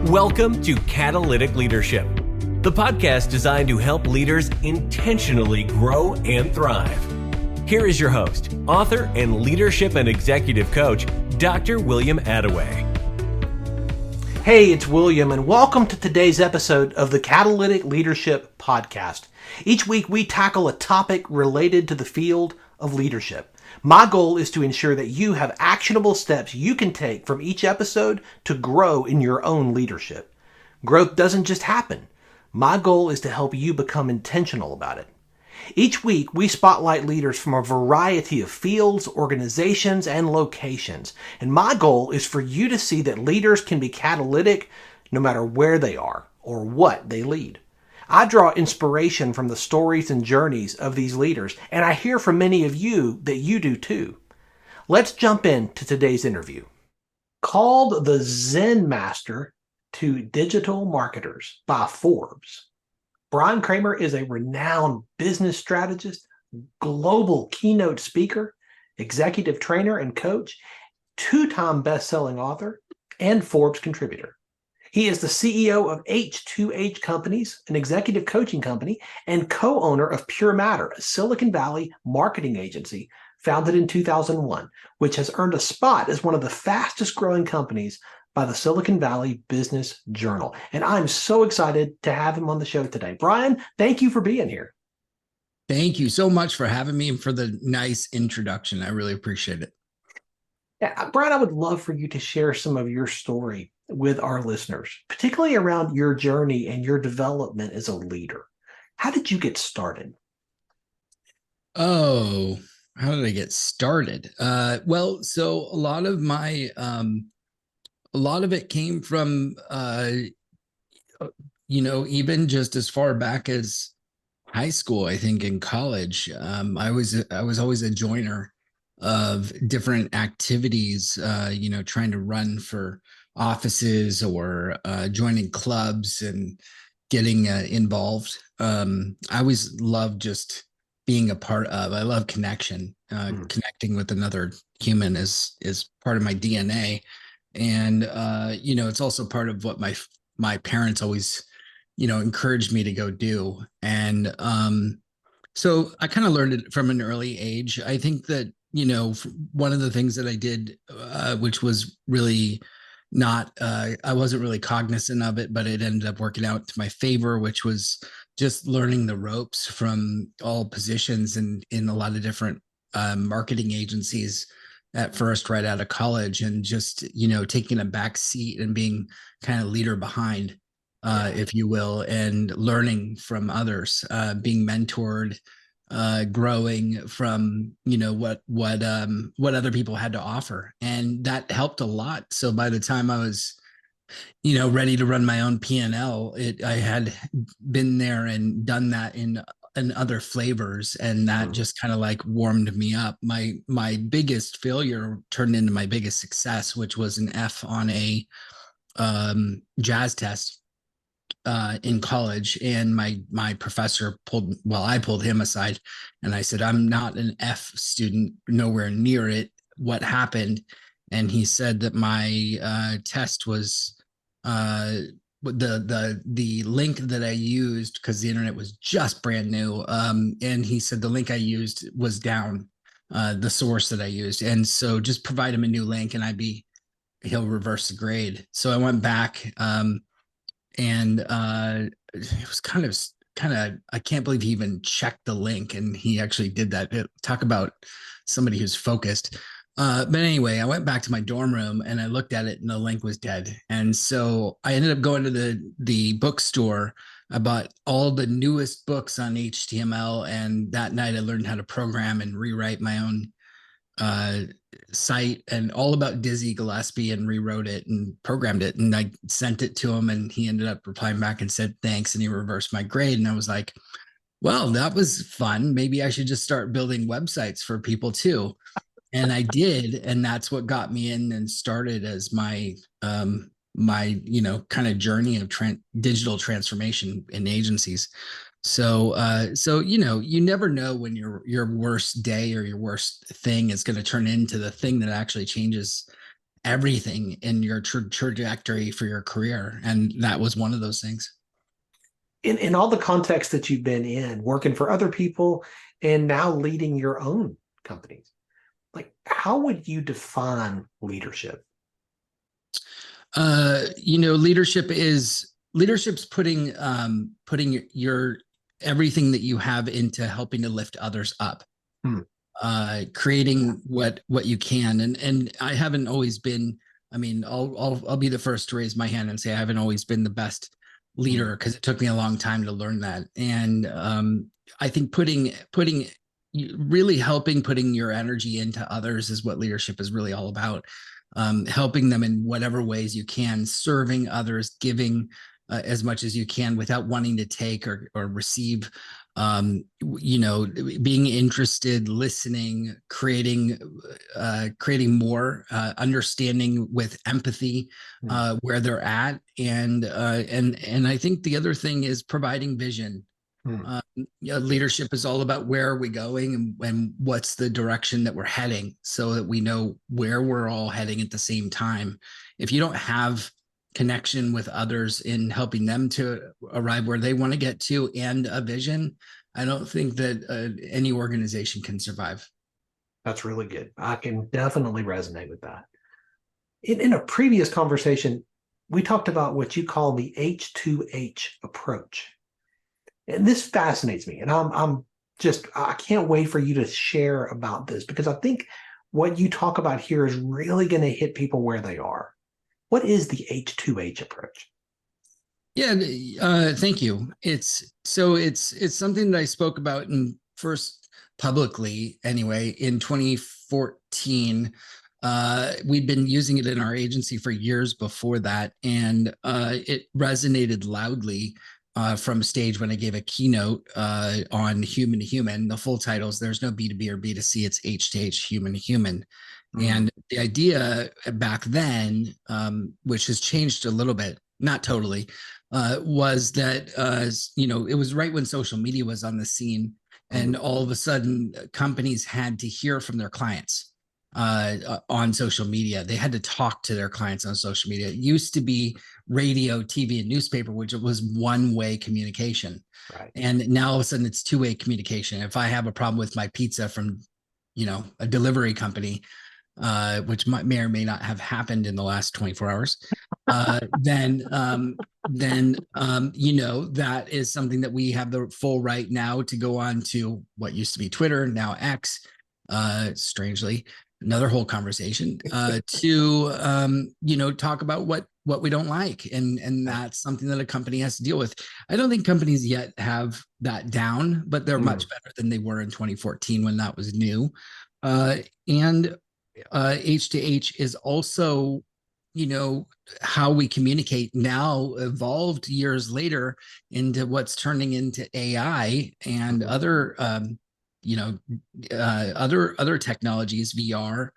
Welcome to Catalytic Leadership, the podcast designed to help leaders intentionally grow and thrive. Here is your host, author, and leadership and executive coach, Dr. William Attaway. Hey, it's William, and welcome to today's episode of the Catalytic Leadership Podcast. Each week, we tackle a topic related to the field of leadership. My goal is to ensure that you have actionable steps you can take from each episode to grow in your own leadership. Growth doesn't just happen. My goal is to help you become intentional about it. Each week, we spotlight leaders from a variety of fields, organizations, and locations. And my goal is for you to see that leaders can be catalytic no matter where they are or what they lead. I draw inspiration from the stories and journeys of these leaders, and I hear from many of you that you do too. Let's jump into today's interview. Called the Zen Master to Digital Marketers by Forbes, Bryan Kramer is a renowned business strategist, global keynote speaker, executive trainer and coach, two-time best-selling author, and Forbes contributor. He is the CEO of H2H Companies, an executive coaching company, and co-owner of Pure Matter, a Silicon Valley marketing agency founded in 2001, which has earned a spot as one of the fastest growing companies by the Silicon Valley Business Journal. And I'm so excited to have him on the show today. Bryan, thank you for being here. Thank you so much for having me and for the nice introduction. I really appreciate it. Yeah, Bryan, I would love for you to share some of your story with our listeners, particularly around your journey and your development as a leader. How did you get started? Oh, how did I get started? So a lot of my, a lot of it came from, even just as far back as high school. I think in college, I was always a joiner of different activities. Trying to run for offices or joining clubs and getting involved. I always loved just being a part of. I love connection. Connecting with another human is part of my DNA. And it's also part of what my parents always encouraged me to go do. And so I kind of learned it from an early age. I think that one of the things that I did, which was really not, I wasn't really cognizant of it, but it ended up working out to my favor, which was just learning the ropes from all positions and in a lot of different marketing agencies at first, right out of college, and just, taking a back seat and being kind of leader behind, if you will, and learning from others, being mentored, growing from what other people had to offer, and that helped a lot. So by the time I was ready to run my own P&L, I had been there and done that in other flavors, and that just kind of like warmed me up. My biggest failure turned into my biggest success, which was an F on a jazz test in college. And my professor I pulled him aside and I said, "I'm not an F student, nowhere near it. What happened?" And he said that my test was the link that I used, because the internet was just brand new. And he said the link I used was down, the source that I used. And so just provide him a new link and he'll reverse the grade. So I went back, and it was kind of, I can't believe he even checked the link, and he actually did that. Talk about somebody who's focused. But anyway, I went back to my dorm room and I looked at it and the link was dead. And so I ended up going to the bookstore. I bought all the newest books on HTML. And that night I learned how to program and rewrite my own site, and all about Dizzy Gillespie, and rewrote it and programmed it. And I sent it to him and he ended up replying back and said, "Thanks." And he reversed my grade. And I was like, well, that was fun. Maybe I should just start building websites for people too. And I did, and that's what got me in and started as my kind of journey of digital transformation in agencies. So you never know when your worst day or your worst thing is going to turn into the thing that actually changes everything in your trajectory for your career. And that was one of those things. In all the contexts that you've been in, working for other people and now leading your own companies, like how would you define leadership? Leadership's putting your everything that you have into helping to lift others up. Hmm. Creating what you can. And I haven't always been, I mean, I'll be the first to raise my hand and say I haven't always been the best leader, because it took me a long time to learn that. And I think really helping putting your energy into others is what leadership is really all about. Helping them in whatever ways you can, serving others, giving as much as you can without wanting to take or receive. Being interested, listening, creating more, understanding with empathy where they're at, and I think the other thing is providing vision. Leadership is all about where are we going and what's the direction that we're heading, so that we know where we're all heading at the same time. If you don't have connection with others in helping them to arrive where they want to get to and a vision, I don't think that any organization can survive. That's really good. I can definitely resonate with that. In a previous conversation, we talked about what you call the H2H approach. And this fascinates me. And I can't wait for you to share about this, because I think what you talk about here is really going to hit people where they are. What is the H2H approach? Yeah, thank you. It's something that I spoke about in first publicly anyway in 2014. We'd been using it in our agency for years before that, and it resonated loudly from stage when I gave a keynote on human to human. The full title is "There's no B2B or B2C, it's H to H, human to human." And the idea back then, which has changed a little bit, not totally, was that it was right when social media was on the scene, and all of a sudden companies had to hear from their clients on social media. They had to talk to their clients on social media. It used to be radio, TV, and newspaper, which was one-way communication. Right. And now all of a sudden it's two-way communication. If I have a problem with my pizza from, a delivery company, which may or may not have happened in the last 24 hours, then that is something that we have the full right now to go on to what used to be Twitter, now X, strangely, another whole conversation, to talk about what we don't like, and that's something that a company has to deal with. I don't think companies yet have that down, but they're much better than they were in 2014 when that was new. And H to H is also, how we communicate now, evolved years later into what's turning into AI and other technologies, VR,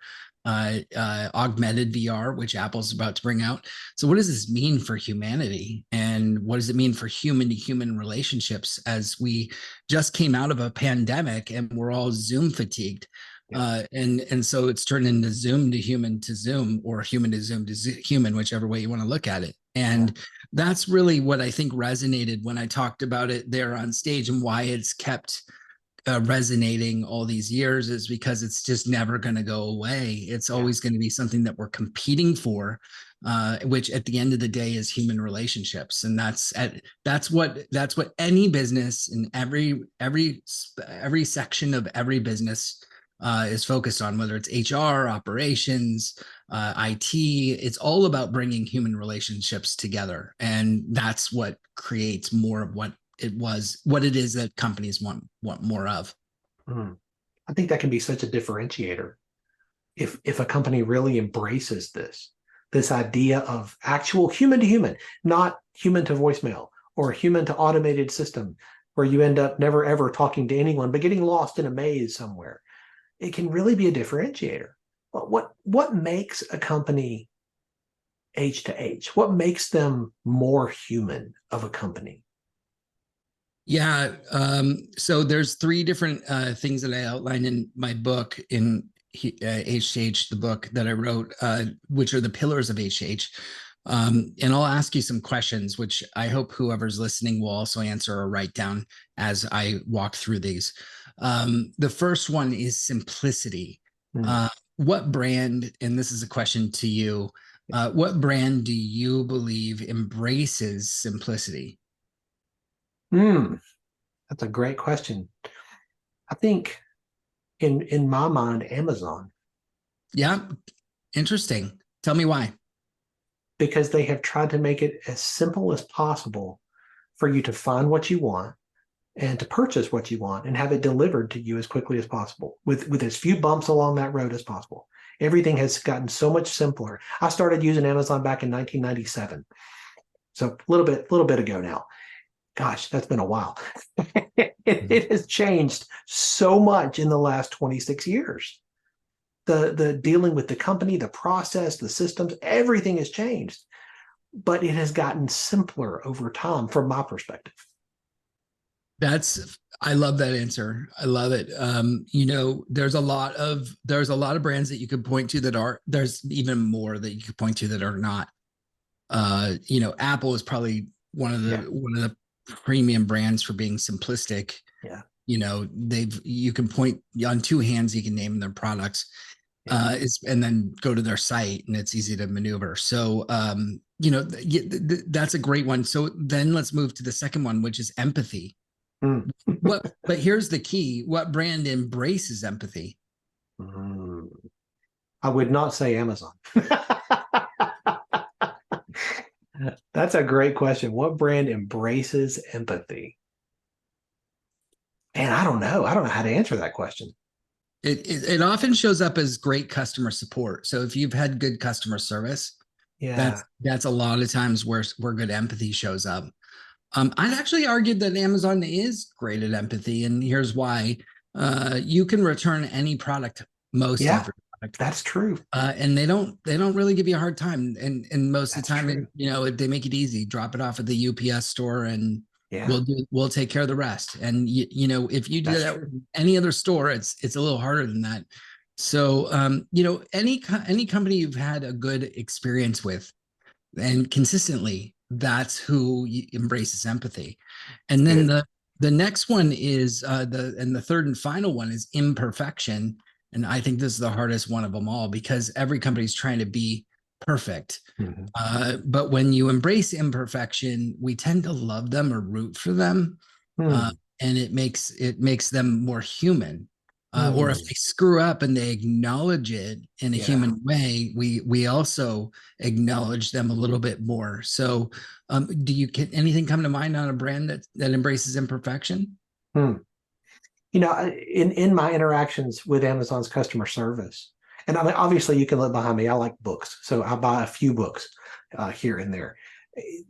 augmented VR, which Apple's about to bring out. So what does this mean for humanity, and what does it mean for human to human relationships, as we just came out of a pandemic and we're all Zoom fatigued? And so it's turned into Zoom to Zoom, or human to human, whichever way you want to look at it. And that's really what I think resonated when I talked about it there on stage, and why it's kept resonating all these years, is because it's just never going to go away. It's always going to be something that we're competing for, which at the end of the day is human relationships. And that's what any business in every section of every business is focused on, whether it's HR, operations, IT. It's all about bringing human relationships together, and that's what creates more of what it is that companies want more of. I think that can be such a differentiator if a company really embraces this idea of actual human to human, not human to voicemail or human to automated system, where you end up never ever talking to anyone but getting lost in a maze somewhere. It can really be a differentiator. But what makes a company H to H? What makes them more human of a company? Yeah. So there's three different things that I outline in my book, in HH, the book that I wrote, which are the pillars of HH. And I'll ask you some questions, which I hope whoever's listening will also answer or write down as I walk through these. The first one is simplicity. What brand, and this is a question to you, what brand do you believe embraces simplicity? That's a great question. I think in my mind, Amazon. Yeah, interesting. Tell me why. Because they have tried to make it as simple as possible for you to find what you want and to purchase what you want and have it delivered to you as quickly as possible with as few bumps along that road as possible. Everything has gotten so much simpler. I started using Amazon back in 1997. So a little bit ago now. Gosh, that's been a while. It has changed so much in the last 26 years. The dealing with the company, the process, the systems, everything has changed. But it has gotten simpler over time from my perspective. I love that answer. I love it. There's a lot of brands that you could point to there's even more that you could point to that are not. Apple is probably one of the premium brands for being simplistic. Yeah. You can point on two hands, you can name their products. And then go to their site and it's easy to maneuver. So, that's a great one. So then let's move to the second one, which is empathy. But here's the key. What brand embraces empathy? I would not say Amazon. That's a great question. What brand embraces empathy? And I don't know. I don't know how to answer that question. It often shows up as great customer support. So if you've had good customer service, that's a lot of times where good empathy shows up. I'd actually argue that Amazon is great at empathy, and here's why. You can return any product, every product. That's true. And they don't really give you a hard time. And most of the time, they make it easy. Drop it off at the UPS store and we'll take care of the rest. And if you do that with any other store, it's a little harder than that. So any company you've had a good experience with and consistently, that's who embraces empathy. And then the next one is the third and final one is imperfection. And I think this is the hardest one of them all because every company's trying to be perfect. But when you embrace imperfection, we tend to love them or root for them. And it makes them more human. Or if they screw up and they acknowledge it in a human way, we also acknowledge them a little bit more. So can anything come to mind on a brand that embraces imperfection? In my interactions with Amazon's customer service, and I mean, obviously you can look behind me. I like books, so I buy a few books here and there.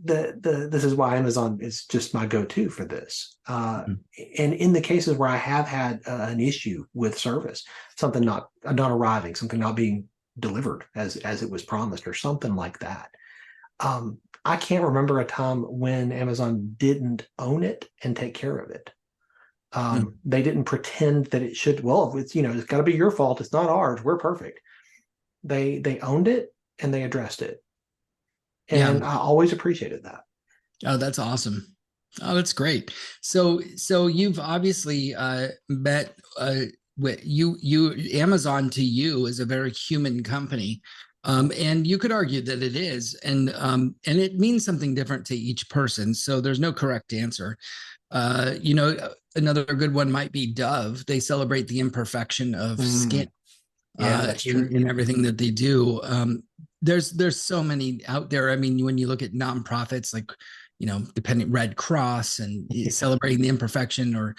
This is why Amazon is just my go-to for this. And in the cases where I have had an issue with service, something not arriving, something not being delivered as it was promised, or something like that, I can't remember a time when Amazon didn't own it and take care of it. They didn't pretend that it should. Well, it's got to be your fault. It's not ours. We're perfect. They owned it and they addressed it, and I always appreciated that. Oh, that's awesome. Oh, that's great. So you've obviously met Amazon to you is a very human company. And you could argue that it is, and it means something different to each person. So there's no correct answer. Another good one might be Dove. They celebrate the imperfection of skin in everything that they do. There's so many out there. I mean, when you look at nonprofits like, depending Red Cross and celebrating the imperfection, or,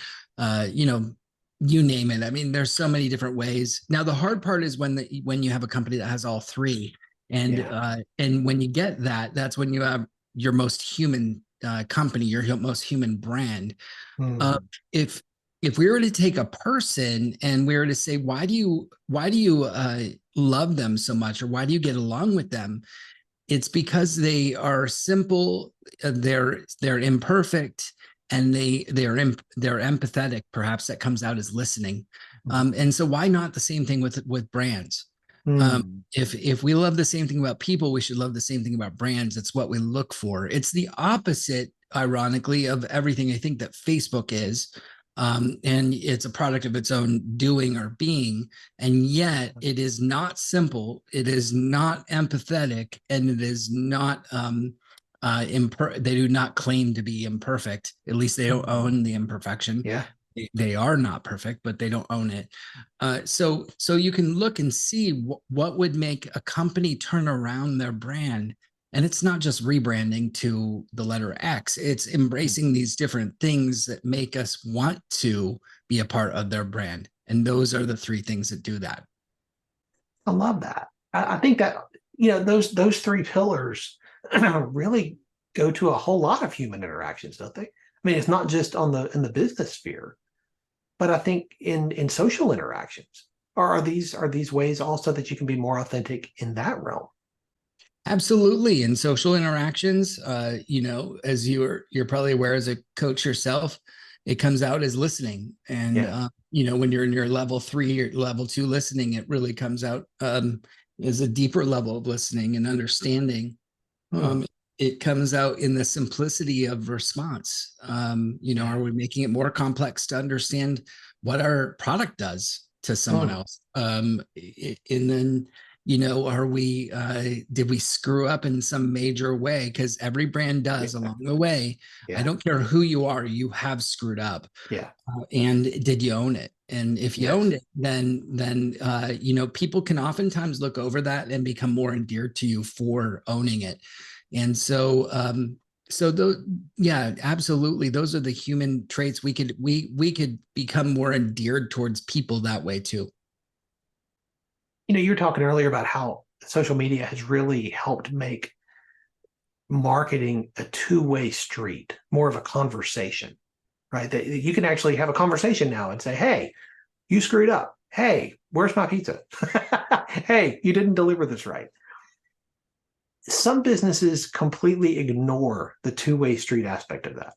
you name it. I mean, there's so many different ways. Now, the hard part is when you have a company that has all three, and when you get that, that's when you have your most human company, your most human brand. If we were to take a person and we were to say, why do you love them so much, or why do you get along with them? It's because they are simple, they're imperfect, and they're empathetic. Perhaps that comes out as listening. And so why not the same thing with brands? Mm. If we love the same thing about people, we should love the same thing about brands. It's what we look for. It's the opposite, ironically, of everything I think that Facebook is. And it's a product of its own doing or being. And yet it is not simple. It is not empathetic, and it is not they do not claim to be imperfect. At least they don't own the imperfection. Yeah. They are not perfect, but they don't own it. So you can look and see what would make a company turn around their brand. And it's not just rebranding to the letter X. It's embracing these different things that make us want to be a part of their brand. And those are the three things that do that. I love that. I think that, those three pillars really go to a whole lot of human interactions, don't they? I mean, it's not just in the business sphere, but I think in social interactions. Are these ways also that you can be more authentic in that realm? Absolutely. In social interactions, as you're probably aware as a coach yourself, it comes out as listening. And, when you're in your level 3 or level 2 listening, it really comes out as a deeper level of listening and understanding. It comes out in the simplicity of response. Are we making it more complex to understand what our product does to someone else? And then, are we, did we screw up in some major way? Because every brand does along the way. Yeah. I don't care who you are, you have screwed up. Yeah. And did you own it? And if you owned it, then people can oftentimes look over that and become more endeared to you for owning it. And so, absolutely. Those are the human traits. We could become more endeared towards people that way too. You were talking earlier about how social media has really helped make marketing a two-way street, more of a conversation, right? That you can actually have a conversation now and say, hey, you screwed up. Hey, where's my pizza? Hey, you didn't deliver this right. Some businesses completely ignore the two-way street aspect of that.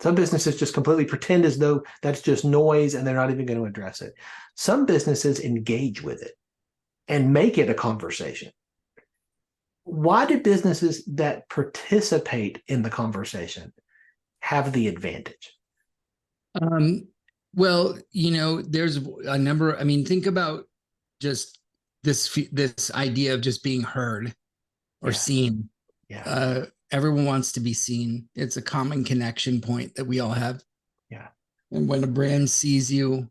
Some businesses just completely pretend as though that's just noise and they're not even going to address it. Some businesses engage with it and make it a conversation. Why do businesses that participate in the conversation have the advantage? Well, there's a number. I mean, think about just this idea of just being heard or seen. Yeah. Everyone wants to be seen. It's a common connection point that we all have. Yeah. And when a brand sees you,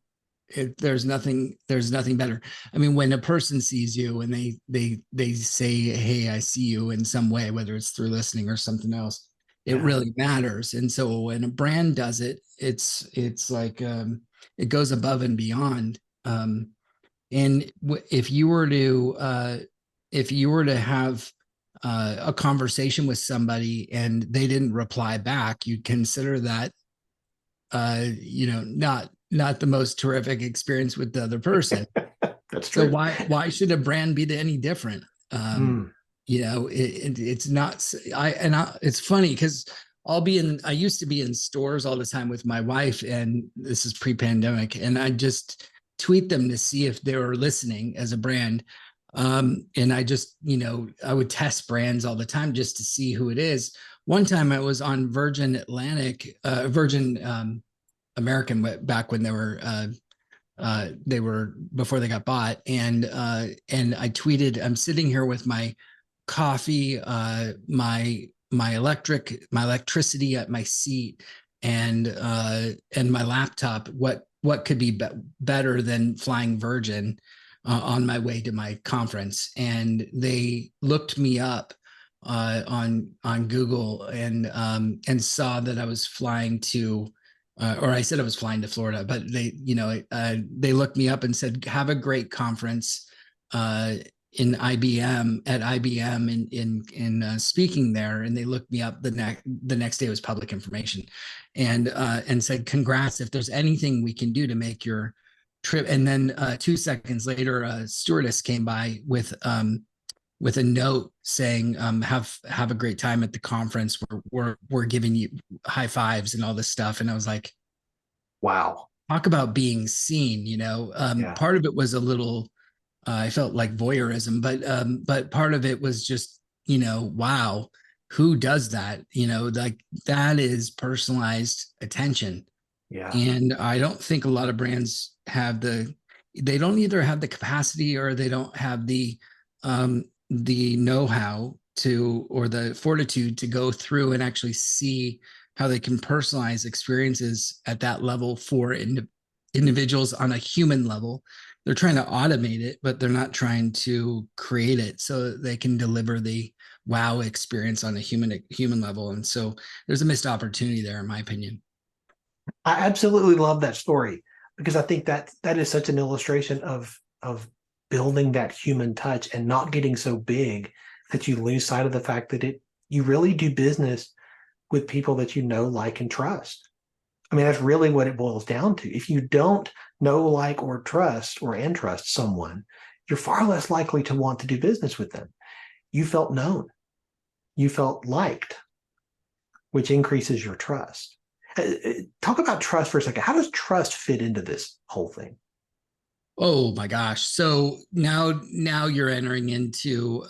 there's nothing better. I mean, when a person sees you and they say, hey, I see you in some way, whether it's through listening or something else, it really matters. And so when a brand does it, it's like it goes above and beyond. And if you were to have a conversation with somebody and they didn't reply back, you'd consider that not the most terrific experience with the other person. That's true. So why should a brand be any different? It's not. It's funny because I used to be in stores all the time with my wife, and this is pre-pandemic, and I just tweet them to see if they were listening as a brand. And I just, I would test brands all the time just to see who it is. One time I was on Virgin American back when they were before they got bought. And I tweeted, I'm sitting here with my coffee, my electricity at my seat and my laptop. What could be better than flying Virgin on my way to my conference? And they looked me up on Google and saw that I was flying to, or I said I was flying to Florida, but they looked me up and said, have a great conference in IBM in speaking there. And they looked me up the next day. It was public information, and said, congrats, if there's anything we can do to make your trip. And then 2 seconds later, a stewardess came by with a note saying, have a great time at the conference. We're giving you high fives and all this stuff. And I was like, wow, talk about being seen, Yeah. part of it was a little, I felt like voyeurism, but part of it was just, wow, who does that? Like that is personalized attention. Yeah. And I don't think a lot of brands they don't either have the capacity or they don't have the know-how to, or the fortitude to go through and actually see how they can personalize experiences at that level for individuals on a human level. They're trying to automate it, but they're not trying to create it so that they can deliver the wow experience on a human level. And so there's a missed opportunity there, in my opinion. I absolutely love that story because I think that is such an illustration of building that human touch and not getting so big that you lose sight of the fact that you really do business with people that you know, like, and trust. I mean, that's really what it boils down to. If you don't know, like, or trust someone, you're far less likely to want to do business with them. You felt known, you felt liked, which increases your trust. Talk about trust for a second. How does trust fit into this whole thing? Oh my gosh. So now you're entering into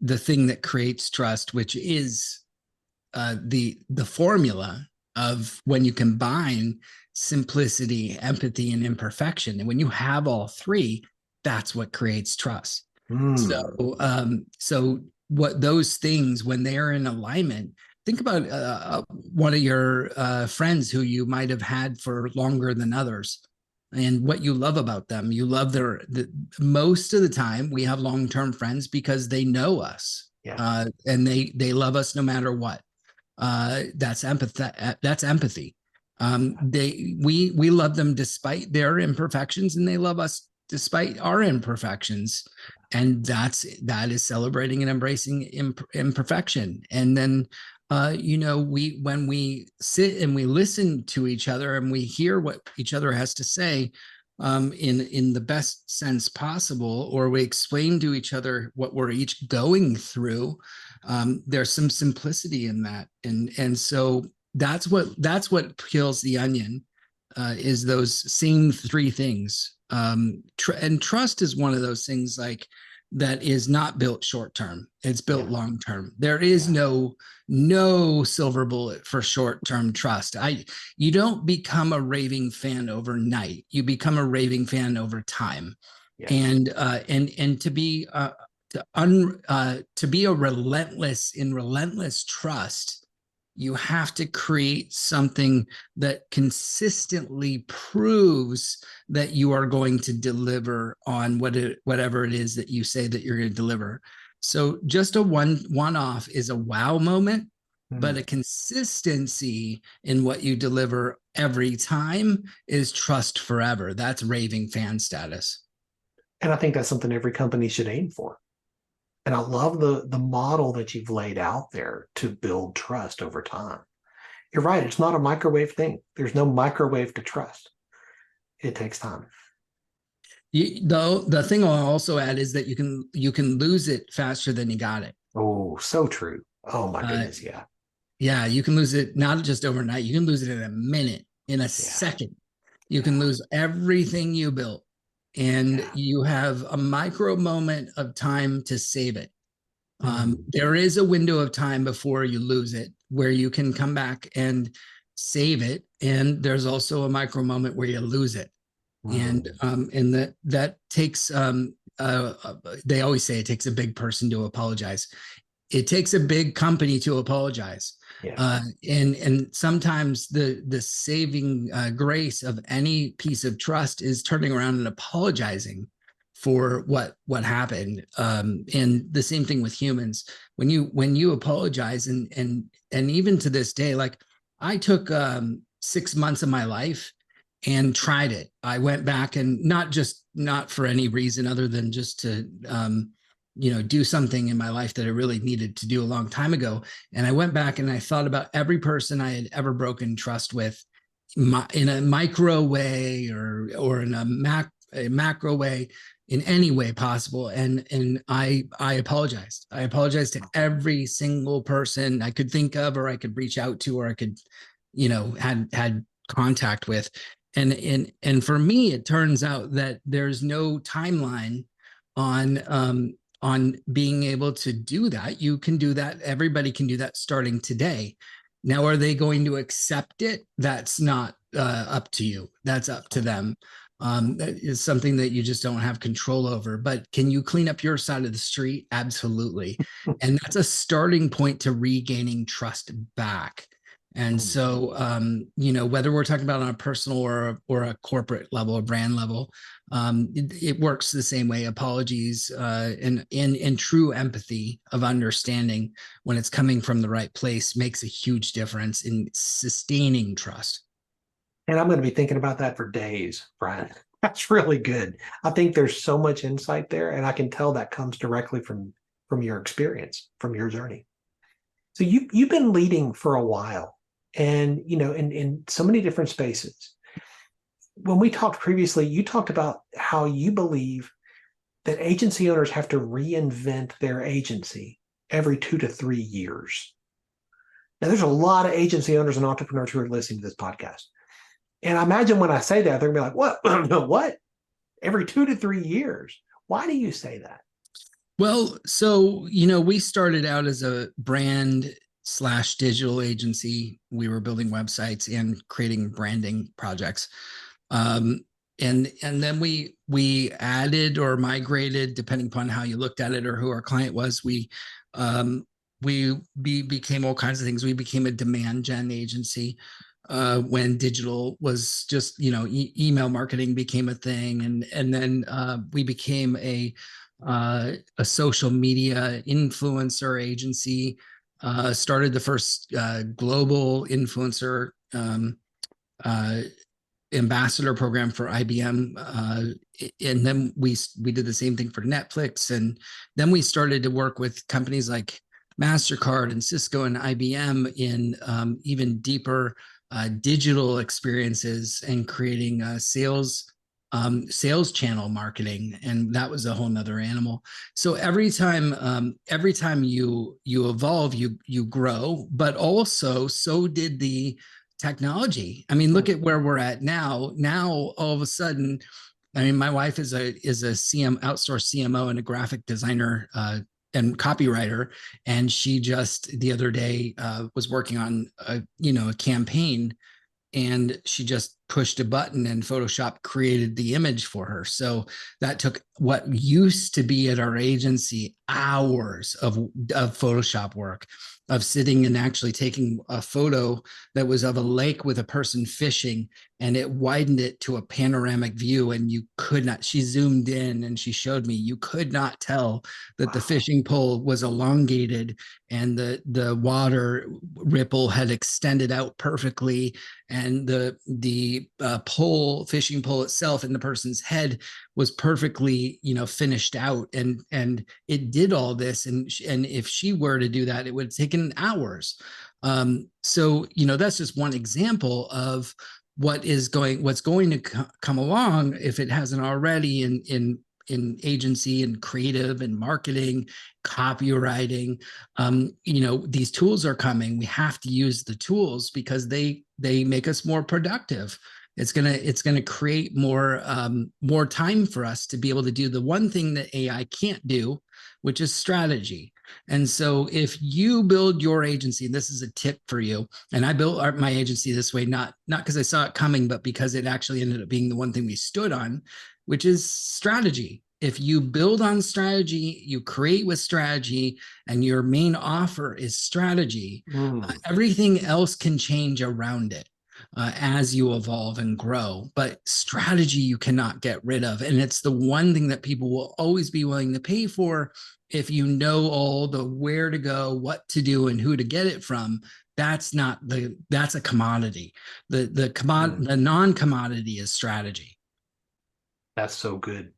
the thing that creates trust, which is the formula of when you combine simplicity, empathy, and imperfection. And when you have all three, that's what creates trust. So what those things, when they are in alignment, think about one of your friends who you might have had for longer than others, and what you love about them. You love most of the time we have long-term friends because they know us, and they love us no matter what. That's empathy. That's empathy. We love them despite their imperfections, and they love us despite our imperfections, and that is celebrating and embracing imperfection. And then when we sit and we listen to each other and we hear what each other has to say, in the best sense possible, or we explain to each other what we're each going through, there's some simplicity in that. And so that's what peels the onion, is those same three things. And trust is one of those things, like, that is not built short term. It's built long term. There is no silver bullet for short term trust. You don't become a raving fan overnight. You become a raving fan over time. And to be a relentless trust, you have to create something that consistently proves that you are going to deliver on whatever it is that you say that you're going to deliver. So just a one-off is a wow moment, but a consistency in what you deliver every time is trust forever. That's raving fan status. And I think that's something every company should aim for. And I love the model that you've laid out there to build trust over time. You're right. It's not a microwave thing. There's no microwave to trust. It takes time. The thing I'll also add is that you can lose it faster than you got it. Oh, so true. Oh my goodness. Yeah. Yeah. You can lose it not just overnight. You can lose it in a minute, in a second. You can lose everything you built. And you have a micro moment of time to save it. There is a window of time before you lose it where you can come back and save it. And there's also a micro moment where you lose it. And that takes, they always say it takes a big person to apologize. It takes a big company to apologize. And sometimes the saving grace of any piece of trust is turning around and apologizing for what happened. And the same thing with humans. When you apologize, and even to this day, like, I took 6 months of my life and tried it. I went back, and not for any reason other than just to do something in my life that I really needed to do a long time ago. And I went back and I thought about every person I had ever broken trust with, in a micro way or in a macro way, in any way possible. And I apologized. I apologized to every single person I could think of, or I could reach out to, or I could, had contact with. And for me, it turns out that there's no timeline on being able to do that. You can do that. Everybody can do that starting today. Now, are they going to accept it? That's not up to you. That's up to them. That is something that you just don't have control over. But can you clean up your side of the street? Absolutely. And that's a starting point to regaining trust back. And so, whether we're talking about on a personal or a corporate level, a brand level, it works the same way. Apologies and true empathy of understanding when it's coming from the right place makes a huge difference in sustaining trust. And I'm going to be thinking about that for days, Bryan. That's really good. I think there's so much insight there, and I can tell that comes directly from your experience, from your journey. So you've been leading for a while, and in so many different spaces. When we talked previously, you talked about how you believe that agency owners have to reinvent their agency every 2 to 3 years. Now, there's a lot of agency owners and entrepreneurs who are listening to this podcast. And I imagine when I say that, they're going to be like, what? What? Every 2 to 3 years? Why do you say that? Well, so, we started out as a brand/digital agency. We were building websites and creating branding projects. And then we added or migrated, depending upon how you looked at it or who our client was. We became all kinds of things. We became a demand gen agency when digital was just, email marketing became a thing, and then we became a social media influencer agency. Started the first global influencer ambassador program for IBM, and then we did the same thing for Netflix, and then we started to work with companies like MasterCard and Cisco and IBM in even deeper digital experiences and creating sales channel marketing, and that was a whole nother animal. So every time you evolve, you grow, but also so did the technology. I mean, look at where we're at now. Now all of a sudden, I mean, my wife is a outsourced CMO and a graphic designer and copywriter, and she just the other day was working on a campaign, and she just pushed a button and Photoshop created the image for her. So that took what used to be at our agency hours of Photoshop work, of sitting and actually taking a photo that was of a lake with a person fishing, and it widened it to a panoramic view, and you could not, she zoomed in and she showed me, you could not tell that the fishing pole was elongated and the water ripple had extended out perfectly, and the fishing pole itself in the person's head was perfectly finished out, and it did all this, and if she were to do that, it would have taken hours. So that's just one example of what's going to come along, if it hasn't already, in agency and creative and marketing, copywriting. These tools are coming. We have to use the tools because they make us more productive. It's gonna create more time for us to be able to do the one thing that AI can't do, which is strategy. And so if you build your agency, and this is a tip for you, and I built my agency this way, not because I saw it coming, but because it actually ended up being the one thing we stood on, which is strategy. If you build on strategy, you create with strategy, and your main offer is strategy, everything else can change around it as you evolve and grow. But strategy you cannot get rid of. And it's the one thing that people will always be willing to pay for. If you know all the where to go, what to do, and who to get it from, that's a commodity. The non-commodity is strategy. That's so good.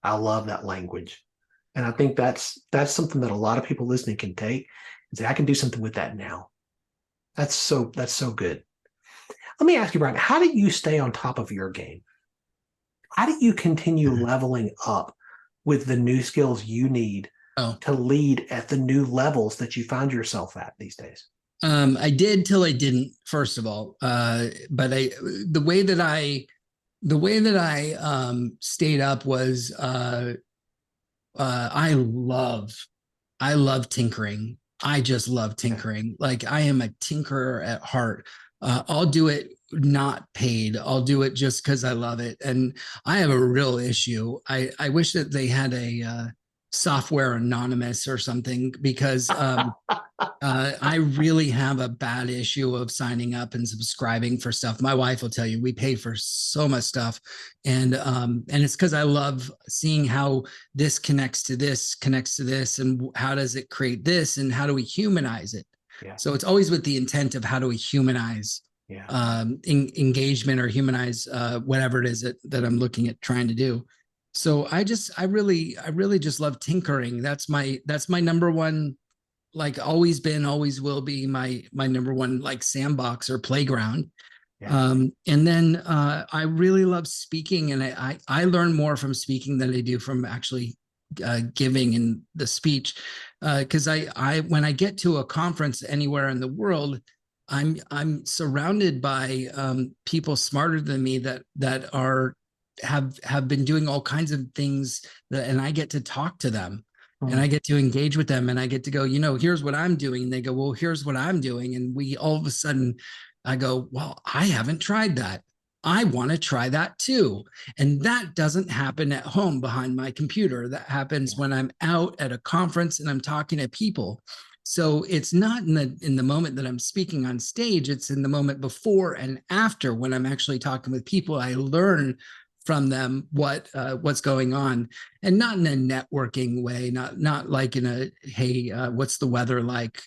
I love that language. And I think that's something that a lot of people listening can take and say, I can do something with that now. That's so good. Let me ask you, Bryan, how do you stay on top of your game? How do you continue leveling up with the new skills you need to lead at the new levels that you find yourself at these days? I did till I didn't, first of all. But the way that I, stayed up was, I love tinkering. I just love tinkering. Like I am a tinkerer at heart. I'll do it not paid. I'll do it just because I love it. And I have a real issue. I wish that they had a software anonymous or something, because I really have a bad issue of signing up and subscribing for stuff. My wife will tell you we pay for so much stuff, and it's because I love seeing how this connects to this, and how does it create this, and how do we humanize it. Yeah. So it's always with the intent of how do we humanize engagement, or humanize whatever it is that I'm looking at trying to do. So I really just love tinkering. That's my number one, like always been, always will be my number one, like sandbox or playground. Yeah. And then I really love speaking, and I learn more from speaking than I do from actually giving in the speech. Because I when I get to a conference anywhere in the world, I'm surrounded by people smarter than me that are have been doing all kinds of things and I get to talk to them. And I get to engage with them, and I get to go, here's what I'm doing. And they go, well, here's what I'm doing. And we all of a sudden, I go, well, I haven't tried that. I want to try that too. And that doesn't happen at home behind my computer. That happens when I'm out at a conference and I'm talking to people. So it's not in the moment that I'm speaking on stage. It's in the moment before and after, when I'm actually talking with people. I learn from them what's going on, and not in a networking way, not like in a, hey, what's the weather like,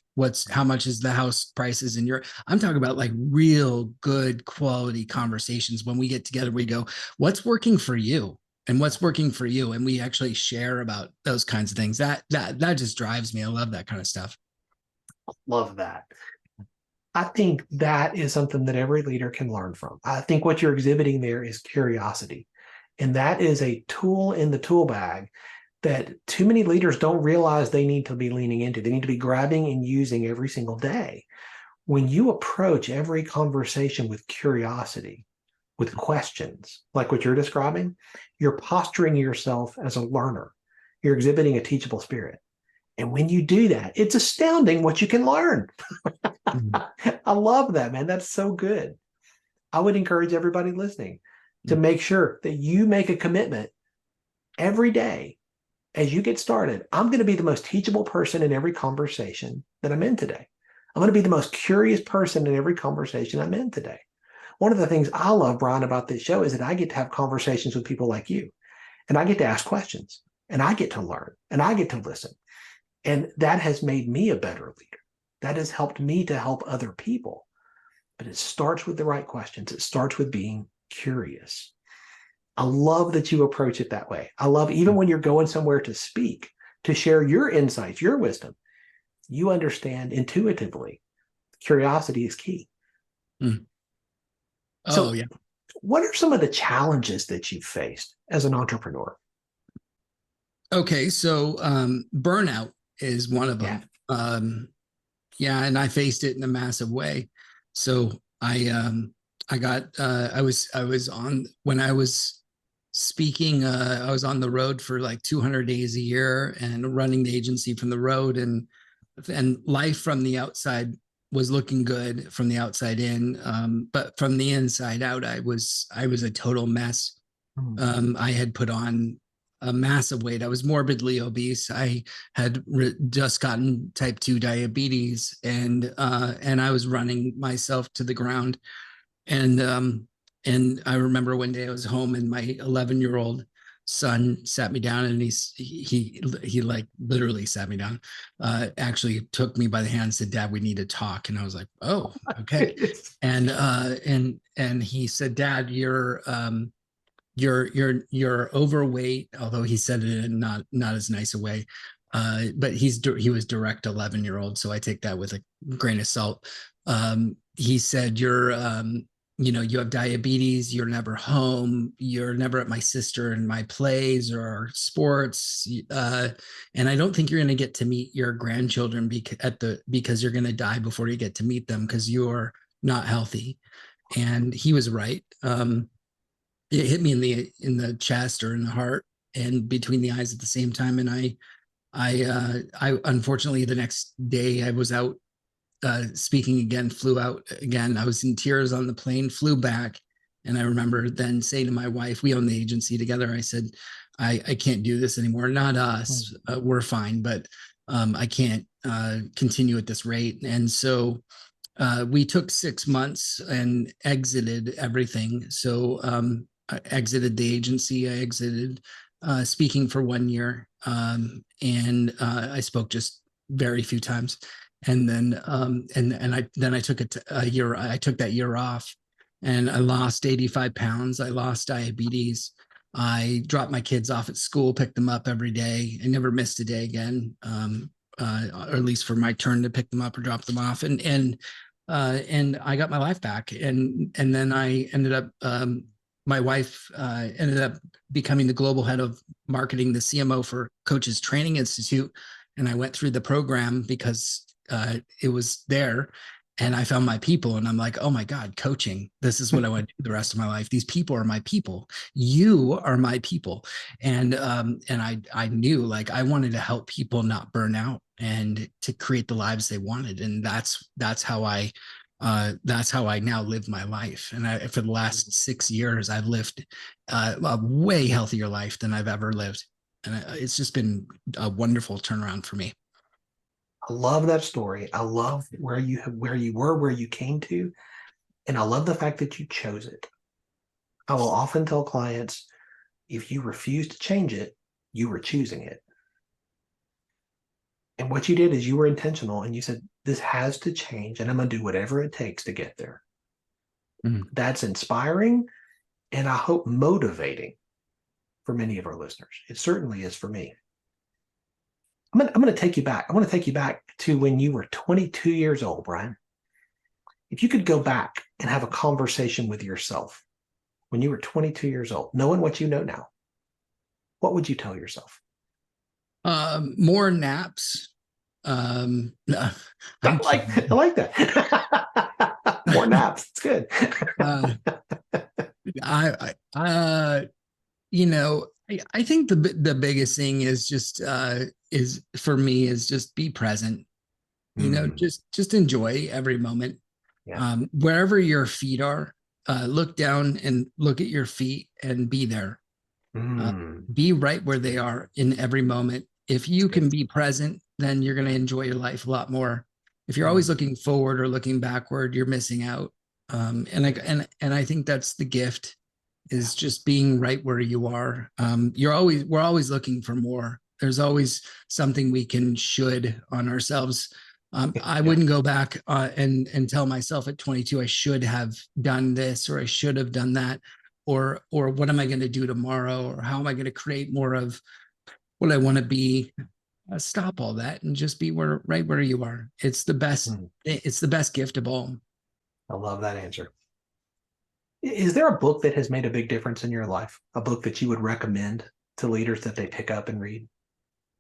how much is the house prices in your, I'm talking about like real good quality conversations. When we get together, we go, what's working for you and what's working for you, and we actually share about those kinds of things. That just drives me. I love that kind of stuff. Love that. I think that is something that every leader can learn from. I think what you're exhibiting there is curiosity. And that is a tool in the tool bag that too many leaders don't realize they need to be leaning into. They need to be grabbing and using every single day. When you approach every conversation with curiosity, with questions, like what you're describing, you're posturing yourself as a learner. You're exhibiting a teachable spirit. And when you do that, it's astounding what you can learn. I love that, man. That's so good. I would encourage everybody listening to make sure that you make a commitment every day as you get started. I'm going to be the most teachable person in every conversation that I'm in today. I'm going to be the most curious person in every conversation I'm in today. One of the things I love, Bryan, about this show is that I get to have conversations with people like you, and I get to ask questions, and I get to learn, and I get to listen. And that has made me a better leader. That has helped me to help other people. But it starts with the right questions. It starts with being curious. I love that you approach it that way. I love, even when you're going somewhere to speak, to share your insights, your wisdom, you understand intuitively. Curiosity is key. So, yeah. What are some of the challenges that you've faced as an entrepreneur? Okay, so burnout is one of them. And I faced it in a massive way. So I was on, when I was speaking, I was on the road for like 200 days a year and running the agency from the road, and life from the outside was looking good from the outside in. But from the inside out, I was a total mess. I had put on a massive weight. I was morbidly obese. I had just gotten type 2 diabetes, and I was running myself to the ground. And I remember one day I was home, and my 11-year-old son sat me down, and he like literally sat me down, actually took me by the hand and said, "Dad, we need to talk." And I was like, "Oh, okay." And he said, "Dad, you're overweight," although he said it in not as nice a way. But he was direct 11-year-old. So I take that with a grain of salt. He said, you have diabetes, you're never home, you're never at my sister and my plays or sports, and I don't think you're going to get to meet your grandchildren because you're going to die before you get to meet them because you're not healthy. And he was right. It hit me in the chest or in the heart and between the eyes at the same time. And I unfortunately the next day I was out speaking again, flew out again. I was in tears on the plane, flew back. And I remember then saying to my wife, we own the agency together. I said, I can't do this anymore. Not us. We're fine, but I can't continue at this rate. And so we took 6 months and exited everything. So I exited the agency. I exited speaking for 1 year. And I spoke just very few times. And then I took a year. I took that year off, and I lost 85 pounds. I lost diabetes. I dropped my kids off at school, picked them up every day. I never missed a day again, or at least for my turn to pick them up or drop them off. And I got my life back. And then I ended up. My wife ended up becoming the global head of marketing, the CMO for Coaches Training Institute, and I went through the program because it was there, and I found my people, and I'm like, oh my God, coaching, this is what I want to do the rest of my life. These people are my people. You are my people. And I knew, like, I wanted to help people not burn out and to create the lives they wanted. And that's how I now live my life. And for the last 6 years, I've lived a way healthier life than I've ever lived. And it's just been a wonderful turnaround for me. I love that story. I love where you were, where you came to, and I love the fact that you chose it. I will often tell clients, if you refuse to change it, you were choosing it. And what you did is you were intentional, and you said, this has to change, and I'm going to do whatever it takes to get there. Mm-hmm. That's inspiring, and I hope motivating for many of our listeners. It certainly is for me. I'm going to take you back. I want to take you back to when you were 22 years old, Bryan. If you could go back and have a conversation with yourself when you were 22 years old, knowing what you know now, what would you tell yourself? More naps. I like that. More naps. It's good. I think the biggest thing is just is for me is just be present. Just enjoy every moment. Yeah. Wherever your feet are, look down and look at your feet and be there. Be right where they are in every moment. If you can be present, then you're going to enjoy your life a lot more. If you're always looking forward or looking backward, you're missing out. And I think that's the gift, is just being right where you are. We're always looking for more. There's always something we should on ourselves. I wouldn't go back and tell myself at 22, I should have done this, or I should have done that, or what am I going to do tomorrow, or how am I going to create more of what I want to be. Stop all that and just be right where you are. It's the best. It's the best gift of all. I love that answer. Is there a book that has made a big difference in your life? A book that you would recommend to leaders that they pick up and read?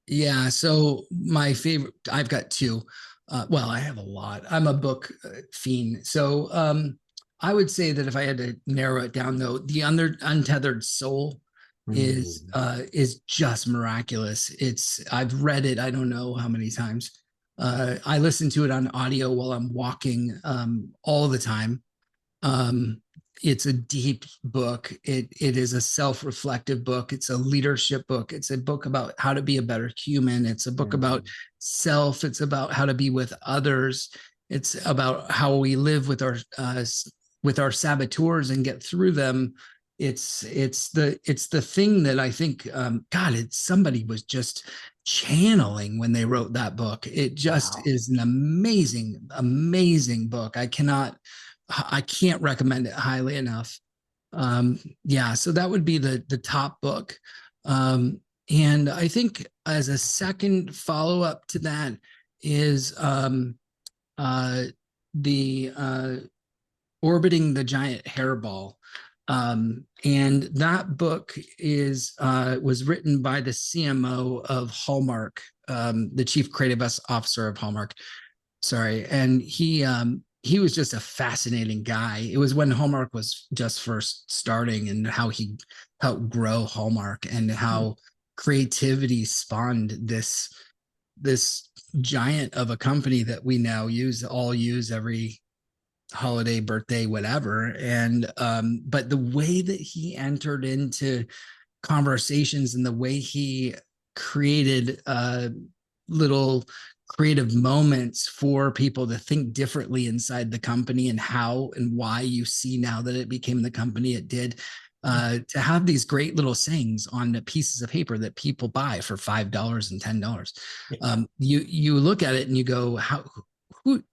Yeah. So my favorite, I've got two. Well, I have a lot. I'm a book fiend. So I would say that if I had to narrow it down, though, The Untethered Soul is just miraculous. I've read it, I don't know how many times. I listen to it on audio while I'm walking all the time. It's a deep book. It is a self-reflective book. It's a leadership book. It's a book about how to be a better human. It's a book about self. It's about how to be with others. It's about how we live with our saboteurs and get through them. It's the thing that I think, somebody was just channeling when they wrote that book. It just is an amazing, amazing book. I can't recommend it highly enough. So that would be the top book. And I think as a second follow-up to that is the Orbiting the Giant Hairball. And that book was written by the CMO of Hallmark, the Chief Creative Officer of Hallmark. Sorry. And he was just a fascinating guy. It was when Hallmark was just first starting, and how he helped grow Hallmark, and how creativity spawned this giant of a company that we now all use every holiday, birthday, whatever. And but the way that he entered into conversations, and the way he created little creative moments for people to think differently inside the company, and how and why you see now that it became the company it did, to have these great little sayings on the pieces of paper that people buy for $5 and $10. You look at it and you go, who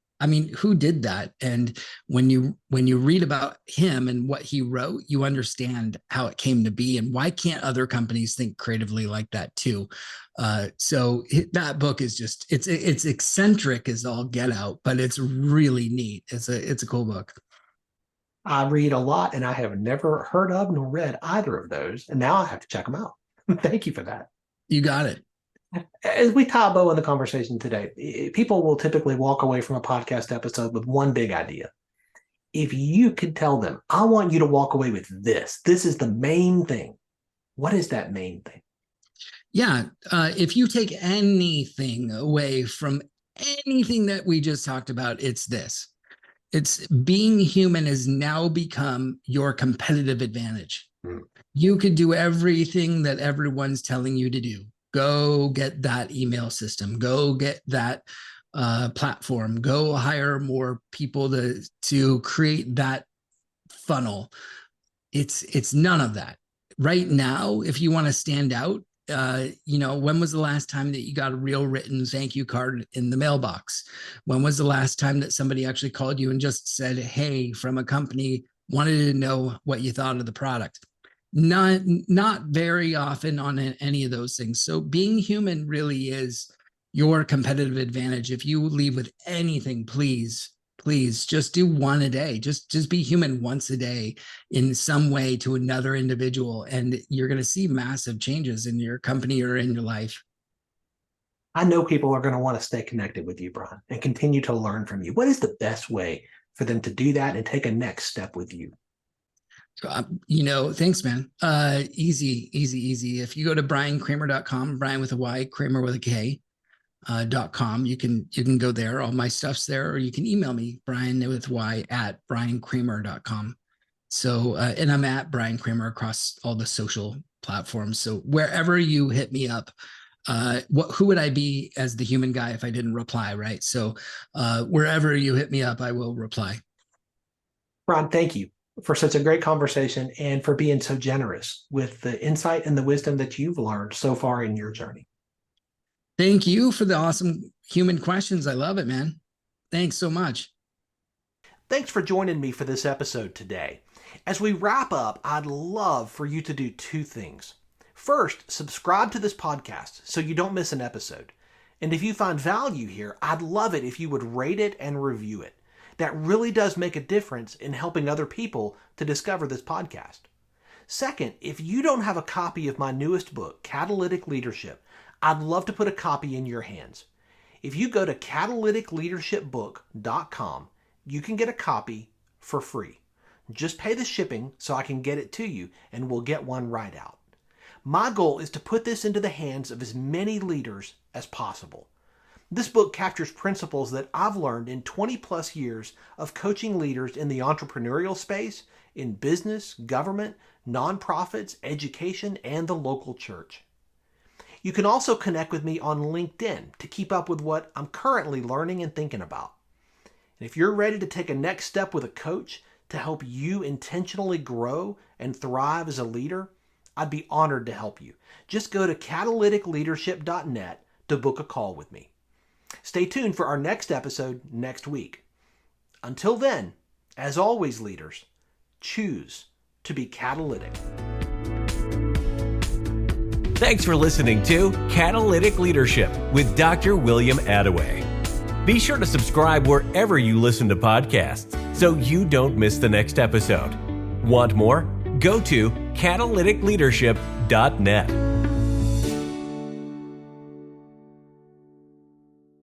did that? And when you read about him and what he wrote, you understand how it came to be, and why can't other companies think creatively like that too? So that book is just, it's eccentric as all get out, but it's really neat. It's a cool book. I read a lot, and I have never heard of nor read either of those, and now I have to check them out. Thank you for that. You got it. As we tie a bow in the conversation today, people will typically walk away from a podcast episode with one big idea. If you could tell them, I want you to walk away with this is the main thing, what is that main thing? Yeah. If you take anything away from anything that we just talked about, it's this. It's being human has now become your competitive advantage. You could do everything that everyone's telling you to do. Go get that email system, go get that platform, go hire more people to create that funnel. It's none of that. Right now, if you want to stand out, when was the last time that you got a real written thank you card in the mailbox? When was the last time that somebody actually called you and just said, hey, from a company, wanted to know what you thought of the product? Not very often on any of those things. So being human really is your competitive advantage. If you leave with anything, please just do one a day. Just be human once a day in some way to another individual, and you're going to see massive changes in your company or in your life. I know people are going to want to stay connected with you, Bryan, and continue to learn from you. What is the best way for them to do that and take a next step with you? Thanks, man. Easy. If you go to bryankramer.com, Bryan with a Y, Kramer with a K, .com, you can go there. All my stuff's there, or you can email me, Bryan with Y at bryankramer.com. So, and I'm at Bryan Kramer across all the social platforms. So wherever you hit me up, who would I be as the human guy if I didn't reply, right? So wherever you hit me up, I will reply. Bryan, thank you for such a great conversation, and for being so generous with the insight and the wisdom that you've learned so far in your journey. Thank you for the awesome human questions. I love it, man. Thanks so much. Thanks for joining me for this episode today. As we wrap up, I'd love for you to do two things. First, subscribe to this podcast so you don't miss an episode. And if you find value here, I'd love it if you would rate it and review it. That really does make a difference in helping other people to discover this podcast. Second, if you don't have a copy of my newest book, Catalytic Leadership, I'd love to put a copy in your hands. If you go to catalyticleadershipbook.com, you can get a copy for free. Just pay the shipping so I can get it to you, and we'll get one right out. My goal is to put this into the hands of as many leaders as possible. This book captures principles that I've learned in 20 plus years of coaching leaders in the entrepreneurial space, in business, government, nonprofits, education, and the local church. You can also connect with me on LinkedIn to keep up with what I'm currently learning and thinking about. And if you're ready to take a next step with a coach to help you intentionally grow and thrive as a leader, I'd be honored to help you. Just go to catalyticleadership.net to book a call with me. Stay tuned for our next episode next week. Until then, as always, leaders, choose to be catalytic. Thanks for listening to Catalytic Leadership with Dr. William Attaway. Be sure to subscribe wherever you listen to podcasts so you don't miss the next episode. Want more? Go to catalyticleadership.net.